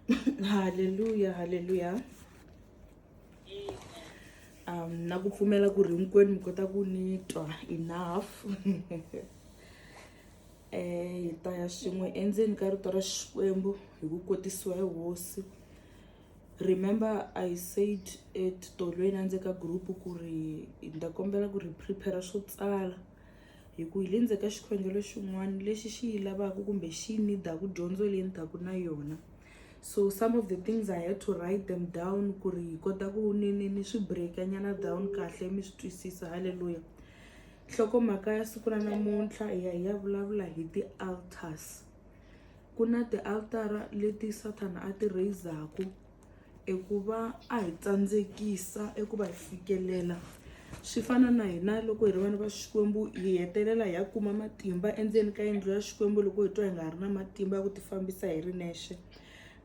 Hallelujah, hallelujah. Na ku pfumela ku ri hinkwenu mi kota ku ni twa enough. Hi ta ya swin'we endzeni ka rito ra Xikwembu hi ku kotisiwa hi Hosi. Remember I said tolweni endzeni ka group ku ri ni ta kombela ku ri prepare swo tsala hi ku hi le ndzeni ka xikhongelo xin'wana lexi xi yi lavaka kumbe xi nidaku dyondzo leyi ni taku na yona. So some of the things I had to write them down ku ri hi kota ku ni swi breakanyana down kahle mi swi twisisa. Hallelujah. Nhlokomhaka ya siku ra namuntlha hi ya vulavula hi ti-altars. Ku na ti-altara leti Satan a ti raisaku eku va a hi tsandzekisa eku va hi fikelela. Swi fana na hina loko hi ri vana va Xikwembu hi hetelela hi ya kuma matimba endzeni ka yindlu ya Xikwembu loko hi twa hi nga ri na matimba ya ku ti fambisa hi ri nexe.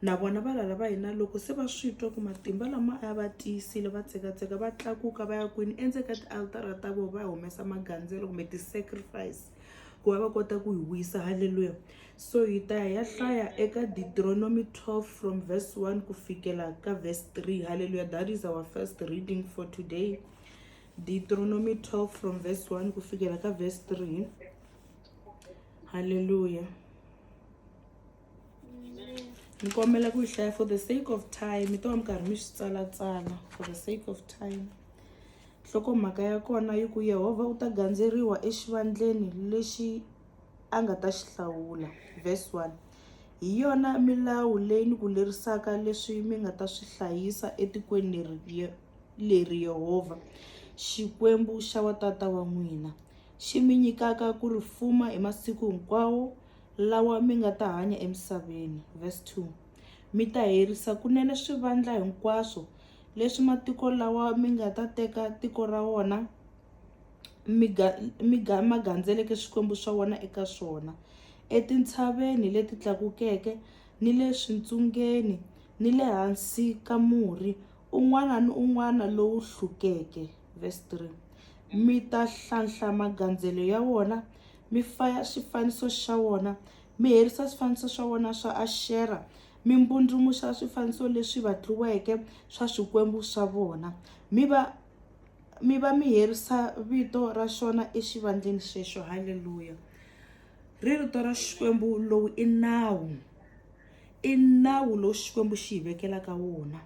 Na vona valala va hina loko se va swi twa ku matimba lama a va tiyisile va tsekatseka va tlakuka va ya kwini endzeni ka ti-altara ta vona va humesa magandzelo kumbe ti-sacrifice ku va va kota ku hi wisa. Hallelujah. So hi ta ya hlaya eka Deuteronomy 12 from verse 1 ku fikela ka verse 3. Hallelujah. That is our first reading for today. Deuteronomy 12 from verse 1 ku fikela ka verse 3. Hallelujah. Ni kombela ku hlaya for the sake of time. Mi ta va mi karhi mi swi tsalatsala for the sake of time. Nhlokomhaka ya kona yi ku Yehovha u ta gandzeriwa exivandleni lexi a nga ta xi hlawula. Verse 1. Hi yona milawu leyi ni ku lerisaka leswi mi nga ta swi hlayisa etikweni leri Yehovha Xikwembu xa watata wa n'wina xi mi nyikaka ku ri fuma hi masiku hinkwawo lawa mi nga ta hanya emisaveni. Verse 2. Mi ta herisa kunene swivandla hinkwaswo leswi matiko lawa mi nga ta teka tiko ra wona ma gandzeleke swikwembu swa wona eka swona, etintshaveni leti tlakukeke ni le swintsungeni ni le hansi ka murhi un'wana ni un'wana lowu hlukeke. Verse 3. Mi ta hlahla magandzelo ya wona, mi faya swifaniso xa wona, mi herisa swifaniso swa wona swa Ashera, mi mbundrumuxa swifaniso leswi vatliweke swa swikwembu swa vona, mi va mi herisa vito ra xona exivandleni xexo. Hallelujah. Rito ra Xikwembu lowu i nawu lowu Xikwembu xi hi vekelaka wona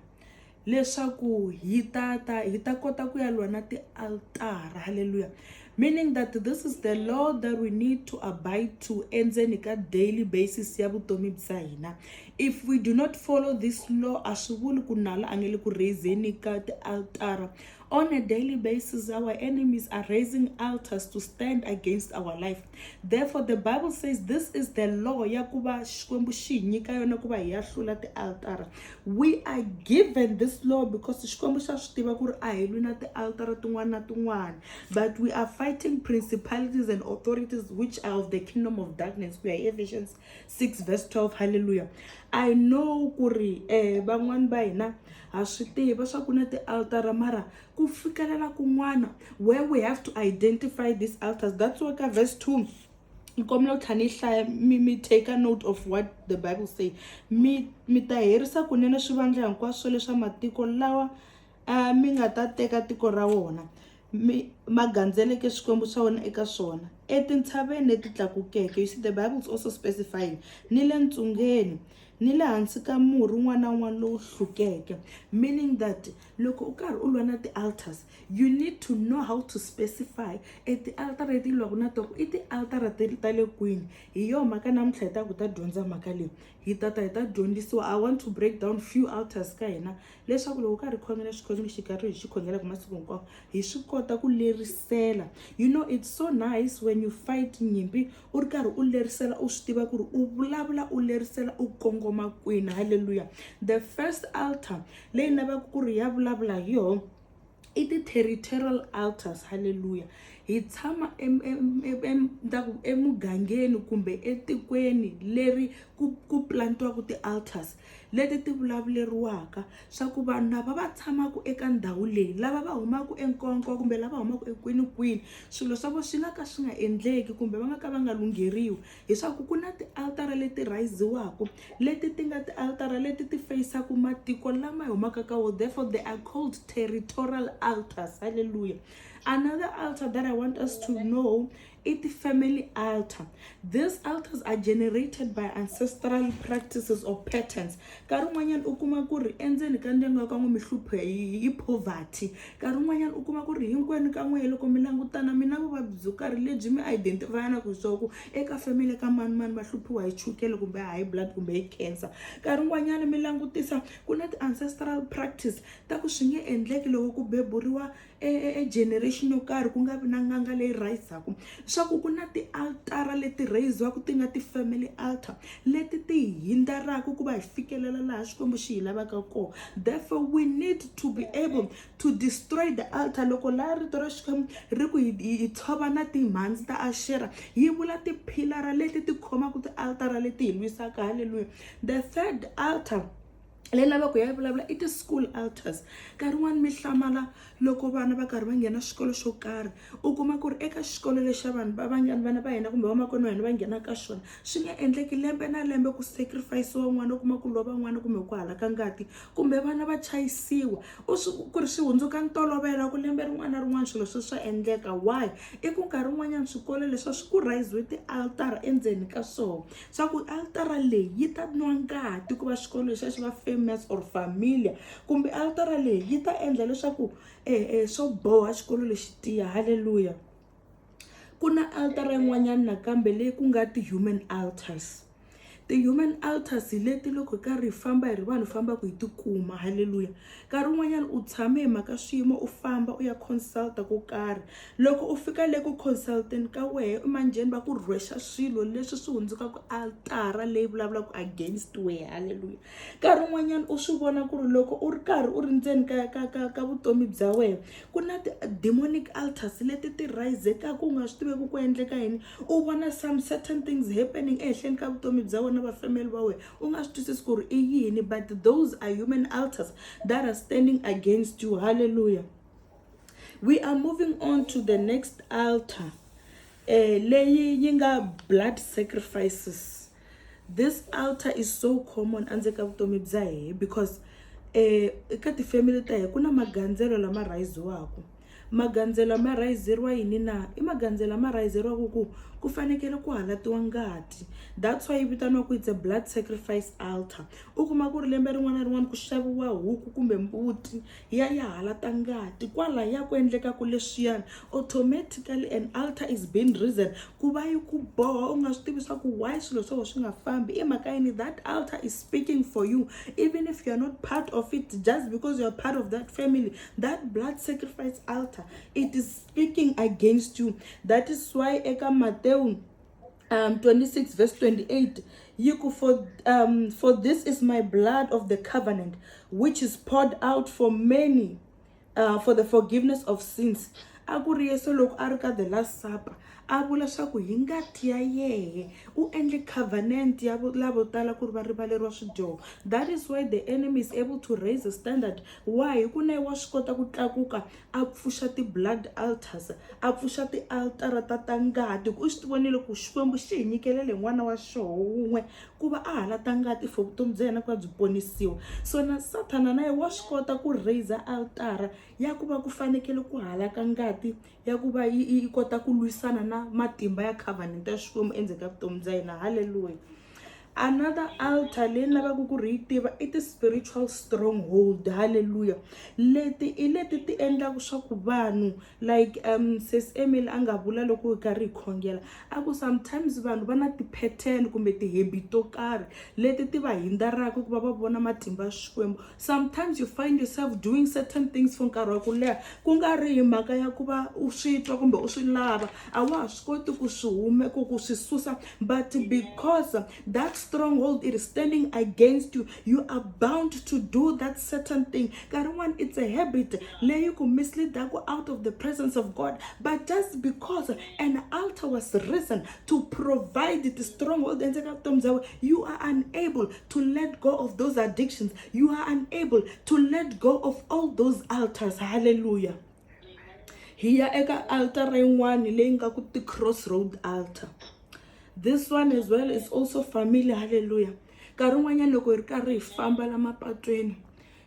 leswaku hi ta kota ku ya lwa na ti-altara. Hallelujah. Meaning that this is the law that we need to abide to endzeni ka daily basis ya vutomi bya hina. If we do not follow this law, a swi vuli ku nala a nge le ku raiseni ka ti-altara. On a daily basis, our enemies are raising altars to stand against our life. Therefore, the Bible says this is the law ya kuba Xikwembu xi hi nyika yona kuba hi ya hlula ti-altara. We are given this law because Xikwembu xa swi tiva ku ri a hi lwi na ti-altara tin'wana na tin'wana, but we are fighting principalities and authorities which are of the kingdom of darkness. We are Ephesians 6 verse 12. Hallelujah. I know ku ri van'wana va hina ha swi tiva swa ku na ti-altara mara ku fikelela kun'wana where we have to identify these altars. That's why ka verse 2 mi take a note of what the Bible say. Mi ta herisa kunene swivandla hinkwaswo leswa matiko lawa mi nga ta teka tiko ra wona ma gandzeleke swikwembu swa wona eka swona, etintshaveni leti tlakukeke. You see, the Bible is also specifying ni le ntsungeni ni le hansi ka murhi un'wana na un'wana lowu hlukeke. Meaning that loko u karhi u lwa na ti-altars, you need to know how to specify ti-altara leti lwaku na toko i ti-altara ta le kwini. Hi yo mhaka namuntlha hi ta ku ta dyondza mhaka leyi hi ta dyondzisiwa. I want to break down few altars ka hina leswaku loko karhi khongela xikhongelo xikarhi hi xikhongela ku masiku hinkwawo hi swi kota ku lerisela. You know, it's so nice when you fight nyimpi u ri karhi u lerisela u swi tiva ku ri u vulavula u lerisela u kongoma kwini. Hallelujah. The first altar leyi lavaka ku ri ya vulavula hi yona i ti-territorial altars. Hallelujah. hi tshama emugangeni kumbe etikweni leri ku plantiwaka ti-altars leti ti vulavuleriwaka swa ku vanhu lava va tshamaka eka ndhawu leyi, lava va humaka enkonko kumbe lava humaka ekwinikwini, swilo swa vona swi nga ka swi nga endleki kumbe va nga ka va nga lungheriwi, hileswaku ku na ti-altara leti rhayiziwaka leti ti nga ti-altara leti ti fayisaku matiko lama humaka ka wona, therefore they are called territorial altars. Hallelujah. Another altar that I want us to know is the family altar. These altars are generated by ancestral practices or patterns. Nkarhi wun'wanyana u kuma ku ri endzeni ka ndyangu ka n'we mi hlupha hi poverty, nkarhi wun'wanyana u kuma ku ri hinkwenu ka n'we loko mi langutana mi na vuvabyi byo karhi lebyi mi identify-anaku hi swona ku eka family ka mani va hluphiwa hi chukele kumbe high blood kumbe hi cancer. Nkarhi wun'wanyana mi langutisa ku na ti-ancestral practice ta ku swi nge endleki loko ku beburiwa generation yo karhi ku nga vi na nganga leyi rhayisaku, swaku ku na ti-altara leti rhayiziwaka ti nga ti-family altar leti ti hindaraku ku va hi fikelela laha xikwembu xi hi lavaka kona. Therefore we need to be able to destroy the altar. Loko laha rito ra xikwembu ri ku hi tshova na timhandzi ta Ashera, yi vula tipilara leti ti khomaka ti-altara leti hi lwisaka. Hallelujah. The third altar leyi lavaka ya vulavula i ti-school altars. Nkarhi wun'wani mi hlamala loko vana va karhi va nghena xikolo xo karhi, u kuma ku ri eka xikolo lexa vanhu vana va hina kumbe vamakwenu va hina va nghena ka xona swi nga endleki lembe na lembe ku sacrifice-iwa n'wana, u kuma ku lova n'wana kumbe ku halaka ngati kumbe vana va chayisiwa, ku ri swi hundzuka ntolovelo ku lembe rin'wana na rin'wana swilo swa endleka. Why? I ku nkarhi wun'wanyana swikolo leswi swi ku rhayiziwe ti-altara endzeni ka swona, swa ku altara leyi yi ta nwa ngati ku va xikolo lexiya xi va famous or familiar, kumbe altara leyi yi ta endla leswaku swo boha xikolo lexi tiya. Hallelujah. Ku na altara yin'wanyana nakambe leyi ku nga ti-human altars. Ti-human altars hi leti loko karhi hi famba hi ri vanhu fambaka hi tikuma. Hallelujah. Nkarhi wun'wanyana u tshame hi mhaka swiyimo u famba u ya consulta ko karhi, loko u fika le ku consulteni ka wehe emanjeni va ku rhwexa swilo leswi swi hundzukaka altara leyi vulavulaka against wehe. Hallelujah. Nkarhi wun'wanyana u swi vona ku ri loko u ri karhi u ri ndzeni ka vutomi bya wehe ku na ti-demonic altars leti ti rhayizekaka u nga swi tiveki ku endleka yini, u vona some certain things happening ehenhleni ka vutomi bya wena va family va wena u nga swi twisisi ku ri i yini, but those are human altars that are standing against you. Hallelujah. We are moving on to the next altar leyi yi nga blood sacrifices. This altar is so common endzeni ka vutomi bya hina because eka ti-family ta hina ku na magandzelo lama rhayiziwaka. Magandzelo ma rhayizeriwa yini na? I magandzelo lama rhayizeriwaka ku fanekele ku halatiwa ngati. That's why yi vitaniwa ku it's a blood sacrifice altar. U kuma ku ri lembe rin'wana na rin'wana ku xaviwa huku kumbe mbuti ya halata ngati, kwala ya ku endleka ku leswiyani automatically an altar is being risen ku va yi ku boha u nga swi tivi swa ku why swilo swo swi nga fambi. I mhaka yini? That altar is speaking for you even if you are not part of it, just because you are part of that family. That blood sacrifice altar, it is speaking against you. That is why eka Matthew 26 verse 28 for this is my blood of the covenant which is poured out for many for the forgiveness of sins. A ku ri Yesu loko a ri ka the last supper a vula swa ku hi ngati ya yehe u endle covenant ya lavo tala ku ri va rivaleriwa swidyoho. That is why the enemy is able to raise the standard. Why? Hi ku na wa swi kota ku tlakuka a pfuxa ti-blood altars, a pfuxa ti-altara ta ngati ku u swi vonile ku Xikwembu xi hi nyikelele n'wana wa xoho wun'we ku va a halata ngati for vutomi bya yena ku va byi ponisiwa. So na Satana na yena wa swi kota ku raise altara ya ku va ku fanekele ku halaka ngati ya ku va yi kota ku lwisana na matimba ya covenant ya Xikwembu endzeni ka vutomi bya yena. Hallelujah. Another altar leyi lavaka ku ri yi tiva i ti-spiritual stronghold. Hallelujah. Leti ti endlaka swa ku vanhu like Sis Emily a nga vula loko hi karhi hi khongela a ku sometimes vanhu va na ti-pattern kumbe ti-habit to karhi leti ti va hindaraka ku va vona matimba ya Xikwembu. Sometimes you find yourself doing certain things for nkarhi wa ku leha ku nga ri hi mhaka ya ku va u swi twa kumbe u swi lava, a wa ha swi koti ku swi ku swi susa, but because that stronghold it is standing against you, you are bound to do that certain thing. One, it's a habit leyi ku mislead out of the presence of God. But just because an altar was risen to provide the stronghold, you are unable to let go of those addictions. You are unable to let go of all those altars. Hallelujah. Here eka altar rin'wana leyi nga ku ti crossroad altar. This one as well is also familiar. Hallelujah. Nkarhi wun'wanyana loko hi ri karhi hi famba la mapatweni,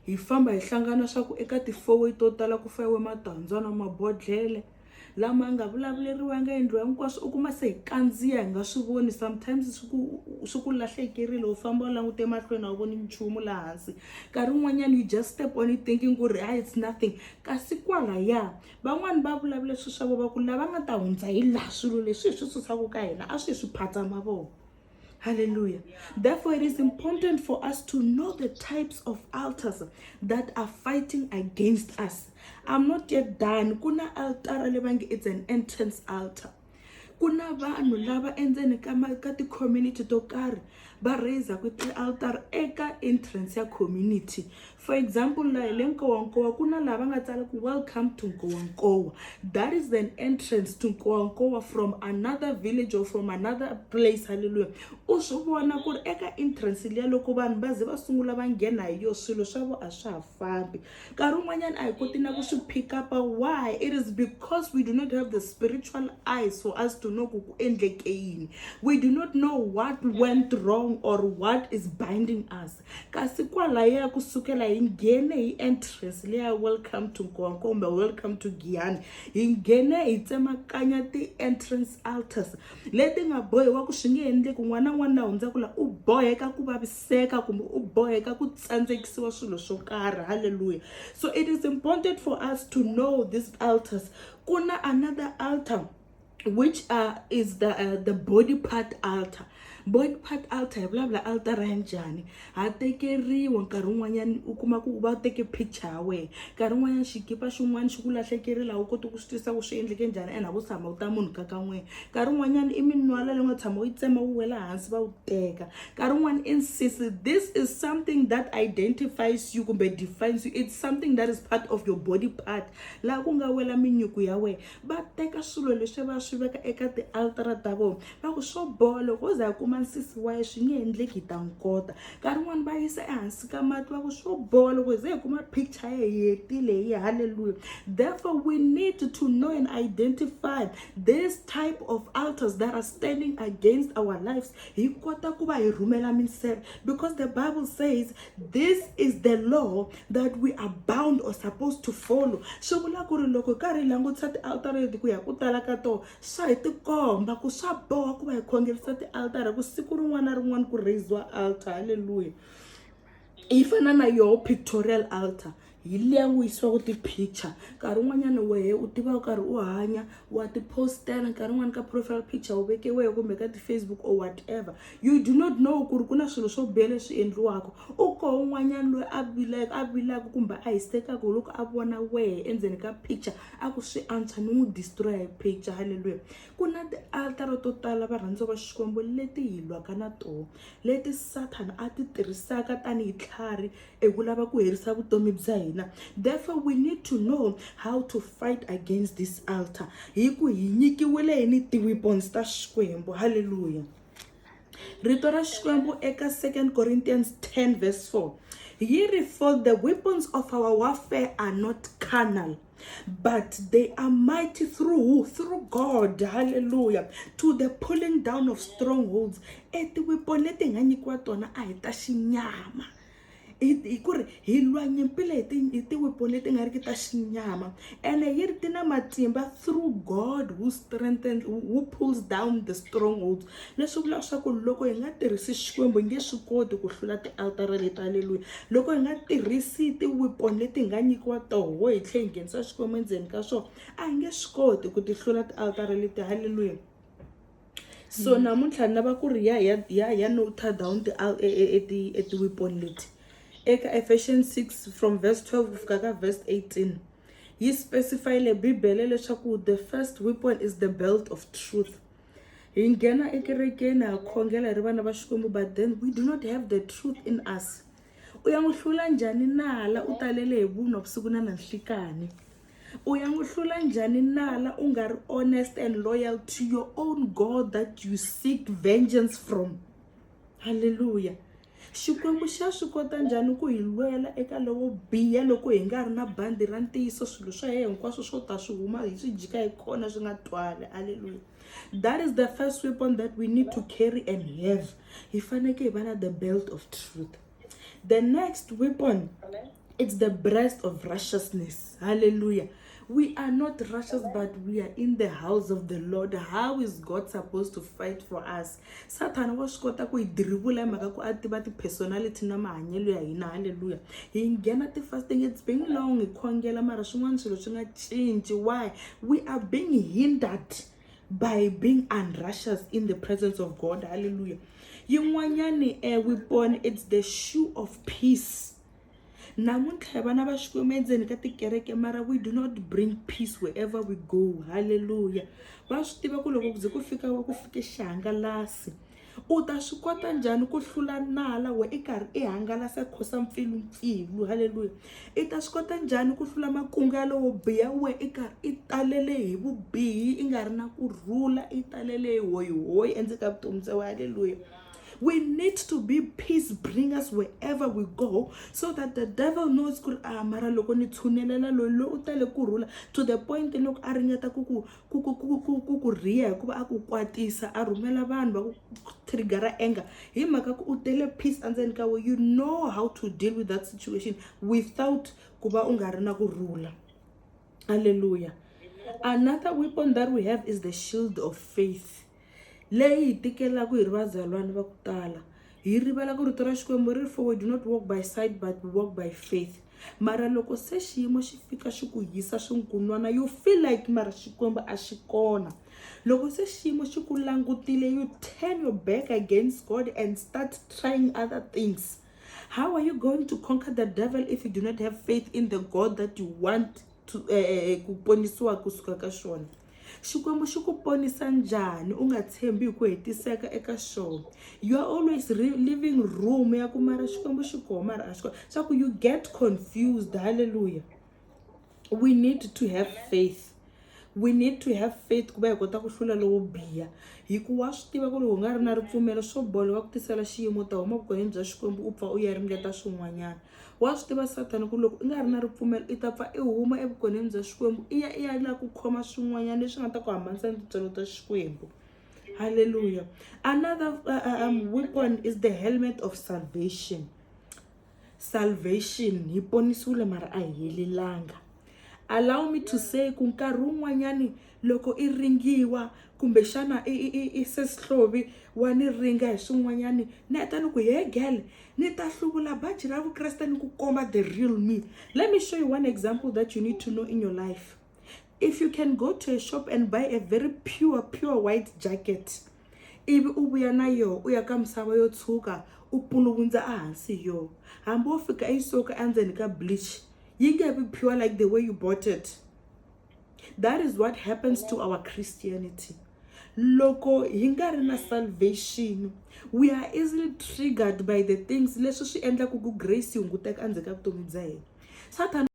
hi famba hi hlangana swa ku eka ti-four-way to tala ku fayiwe matandzana, mabodhlele lama nga vulavuleriwanga endliwa hinkwaswo, u kuma se hi kandziya hi nga swi voni. Sometimes swi ku lahlekerile, u famba u langute mahlweni a wu voni nchumu laha hansi. Nkarhi wun'wanyana you just step on it thinking ku ri it's nothing, kasi kwalaya van'wani va vulavule swilo swa vo va ku lava nga ta hundza hi laha swilo leswi hi swi susaka ka hina a swi hi swi phatsama vona. Hallelujah. Therefore, it is important for us to know the types of altars that are fighting against us. I'm not yet done. Kuna altar lebangi, it's an entrance altar. Kuna vanhu lava endzeni ka ti-community to karhi va raise ku ti-altar eka entrance ya community. For example, la le Nkowankowa kuna lava nga tsala ku welcome to Nkowankowa. That is an entrance to Nkowankowa from another village or from another place. Hallelujah. U swi vona ku ri eka entrance liya loko vanhu va ze va sungula va nghena hi yo swilo swa vo a swa ha fambi. Nkarhi wun'wanyana a hi koti na ku swi pick up. Why? It is because we do not have the spiritual eyes for us to know ku endleke yini. We do not know what went wrong or what is binding us. Kasi kwalaya kusukela hi nghene hi entrance leya welcome to Nkowankowa, welcome to Giyani, hi nghene hi tsemakanya ti-entrance altars leti nga bohiwa ku swi nge endleki n'wana n'wana hundzaku la u boheka ku vaviseka kumbe u boheka ku tsandzekisiwa swilo swo karhi. Hallelujah. So it is important for us to know these altars. Kuna another altar which is the body part altar. Body part altar hi vulavula altar ra njhani? Ha tekeriwa nkarhi wun'wanyana u kuma ku va teke picture ya wena, nkarhi wun'wanyana xikipa xin'wana xi ku lahlekerile a wu koti ku swi twisisa ku swi endleke njhani ene a vo tshama u ta munhu ka kan'we. Nkarhi wun'wanyana i minwala leyi nga tshama u yi tsema wu wela hansi va wu teka. Nkarhi wun'wana insist, this is something that identifies you kumbe defines you. It's something that is part of your body part. Laha ku nga wela minyuku ya wena va teka swilo leswi va swi veka eka ti-altara ta vona va ku swo boha loko u za kuma nsisi wa ye swi nge endleki ta nkota. Nkarhi wun'wana va yisa ehansi ka mati va ku swo boha loko ze hi kuma picture ye hi hetile hi. Hallelujah. Therefore we need to know and identify this type of altars that are standing against our lives. Hi kota ku va hi rhumela miseve, because the Bible says this is the law that we are bound or supposed to follow. Swi vula ku ri loko karhi hi langutisa ti-altar leti ku ya ku tala ka tona swa hi tikomba ku swa boha ku va hi khongerisa ti-altar ku siku rin'wana na rin'wana ku raisewa altar. Hallelujah. Yi fana na yo pictorial altar hi liya u yisiwaku ti-picture. Nkarhi wun'wanyana wehe u tiva u karhi u hanya wa ti-postela, nkarhi wun'wana ka profile picture u veke wehe kumbe ka ti-Facebook or whatever. You do not know ku ri ku na swilo swo biha leswi endliwaka. U koho un'wanyana loyi a vilaka kumbe a hisekaka loko a vona wehe endzeni ka picture a ku swi antswa ni n'wi destroy hi picture. Hallelujah. Ku na ti-altar to tala varhandziwa va Xikwembu leti hi lwaka na toho, leti Satan a ti tirhisaka tanihi tlhari eku lava ku herisa vutomi bya hina. Therefore we need to know how to fight against this altar. Hi ku hi nyikiwile hi ti-weapons ta Xikwembu. Hallelujah. Rito ra Xikwembu eka 2 Corinthians 10 verse 4. For the weapons of our warfare are not carnal, but they are mighty through God. Hallelujah. To the pulling down of strongholds. Ti-weapon leti nga nyikiwa tona a hi ta xinyama. Ku ri hi lwa nyimpile hi ti-weapon leti nga riki ta xinyama, ene yi ri ti na matimba through God who pulls down the strongholds. Leswi vulaka swa ku loko hi nga tirhisi Xikwembu hi nge swi koti ku hlula ti-altara leti. Hallelujah. Loko hi nga tirhisi ti-weapon leti hi nga nyikiwa toho hi tlhe hi nghenisa Xikwembu endzeni ka swona a hi nge swi koti ku ti hlula ti-altara leti. Hallelujah. So namuntlha ni lava ku ri ya note down ti-weapon leti eka Ephesians 6 from verse 12 kufika ka verse 18. Yi specify le Bibele leswaku the first weapon is the belt of truth. hi nghena ekerekeni ha khongela hi ri vana va Xikwembu, but then we do not have the truth in us. U ya n'wi hlula njhani nala u talele hi vunwa vusiku na nanhlikani? U ya n'wi hlula njhani nala u nga ri honest and loyal to your own God that you seek vengeance from? Hallelujah. Xikwembu xa swi kota njhani ku hi lwela eka lowo biha loko hi nga ri na bandi ra ntiyiso, swilo swa yena hinkwaswo swo ta swi huma hi swi jika hi kona swi nga twali. Hallelujah. That is the first weapon that we need to carry and have. Hi faneke hi va na the belt of truth. The next weapon, it's the breast of righteousness. Hallelujah. We are not righteous, but we are in the house of the Lord. How is God supposed to fight for us? Satan wa swi kota ku hi dirivula hi mhaka ku a tiva ti-personality na mahanyelo ya hina. Hallelujah. Hi nghena ti-fasting, it's been long hi khongela mara swin'wana swilo swi nga cinci. Why? We are being hindered by being unrighteous in the presence of God. Hallelujah. Yin'wanyani weapon, it's the shoe of peace. Namuntlha vana va Xikwembu endzeni ka tikereke, mara we do not bring peace wherever we go. Hallelujah. Va swi tiva ku loko ku ze ku fike xihangalasi, u ta swi kota njhani ku hlula nala we i karhi i hangalasa khosa mpfilumpfilu. Hallelujah. I ta swi kota njhani ku hlula makungu lowo biha we i karhi i talele hi vubihi, i nga ri na kurhula, i talele hi hoyi endzeni ka vutomi bya wena. Hallelujah. We need to be peace bringers wherever we go, so that the devil knows mara loko ni tshunelela lo u tale kurhula to the point loko a ringeta ku riha hikuva a ku kwatisa, a rhumela vanhu va ku triggera anger hi mhaka ku u tele peace endzeni ka we. You know how to deal with that situation without ku va u nga ri na kurhula. Hallelujah. Another weapon that we have is the shield of faith. Leyi hi tikelaku hi ri vazalwana va ku tala. Hi rivala ku rito ra Xikwembu ri for we do not walk by sight but we walk by faith. Mara loko se xiyimo xi fika xi ku hisa swinkunwana, you feel like mara Xikwembu a xi kona. Loko se xiyimo xi ku langutile, you turn your back against God and start trying other things. How are you going to conquer the devil if you do not have faith in the God that you want to ku ponisiwa kusuka ka xona? Xikwembu xi ku ponisa njhani u nga tshembi hi ku hetiseka eka xona? You are always leaving room ya ku mara Xikwembu xi koho mara a xi koho, swa ku you get confused. Hallelujah. We need to have faith. We need to have faith ku va hi kota ku hlula lowo biha. Hikuva wa swi tiva ku loko u nga ri na ripfumelo swo bola va ku tisela xiyimo ta huma vukoneni bya Xikwembu u pfa u ya ringeta swin'wanyana. Wa swi tiva Satan ku loko u nga ri na ripfumelo i ta pfa i huma evukoneni bya Xikwembu i ya la ku khoma swin'wanyana leswi nga ta ku hambanisa ni tintswalo ta Xikwembu. Hallelujah. Another weapon is the helmet of salvation. Salvation hi ponisiwile mara a hi helelanga. Allow me to say ku nkarhi wun'wanyani loko i ringiwa kumbe xana i sesihlovi wa ni ringa hi swin'wanyani, ni heta ni ku he gele ni ta hluvula baji ra vukreste ni ku komba the real me. Let me show you one example that you need to know in your life. If you can go to a shop and buy a very pure white jacket, ivi u vuya na yo u ya ka misava yo tshuka u puluvundza ehansi yo, hambi wo fika i soka endzeni ka bleach, yi nge be pure like the way you bought it. That is what happens to our Christianity. Loko hi nga ri na salvation, we are easily triggered by the things leswi swi endlaku ku grace yi hunguteka endzeni ka vutomi bya hina. Satan